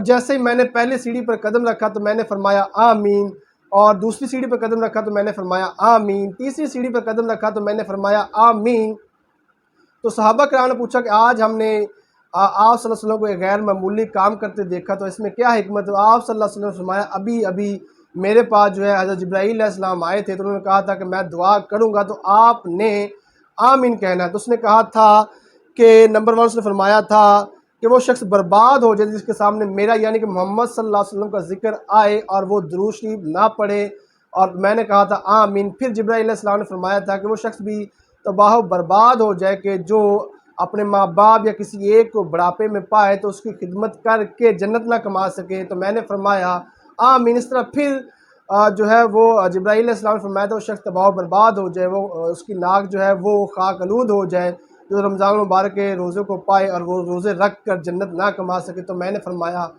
जैसे ही मैंने पहले सीढ़ी पर कदम रखा तो मैंने फरमाया आमीन, और दूसरी सीढ़ी पर कदम रखा तो मैंने फरमाया आमीन, तीसरी सीढ़ी पर कदम रखा तो मैंने फरमाया आमीन। तो सहाबा कराम ने पूछा कि आज हमने आप सल्लल्लाहु अलैहि वसल्लम को एक गैर मामूली काम करते देखा, तो इसमें क्या हिकमत है? आप सल्लल्लाहु अलैहि वसल्लम ने फरमाया अभी अभी मेरे पास जो है हज़रत जिब्राईल अलैहिस्सलाम आए थे, तो उन्होंने कहा था कि मैं दुआ करूँगा तो आपने आमीन कहना है। तो उसने कहा था कि नंबर वन, उसने फरमाया था कि वो शख्स बर्बाद हो जाए जिसके सामने मेरा यानी कि मोहम्मद सल्लल्लाहु अलैहि वसल्लम का जिक्र आए और वो दुरूद शरीफ ना पढ़े, और मैंने कहा था आमीन। फिर जिब्राईल अलैहिस्सलाम ने फरमाया था कि वो शख्स भी तबाह बर्बाद हो जाए कि जो अपने माँ बाप या किसी एक को बुढ़ापे में पाए तो उसकी खिदमत करके जन्नत ना कमा सके, तो मैंने फरमाया आमीन। इस तरह फिर जो है वो जिब्राईल अलैहिस्सलाम ने फरमाया था वो शख्स तबाह बर्बाद हो जाए, वो उसकी नाक जो है वो खाक आलूद हो जाए, जो रमज़ान मुबारक के रोज़े को पाए और वो रोज़े रख कर जन्नत ना कमा सके, तो मैंने फरमाया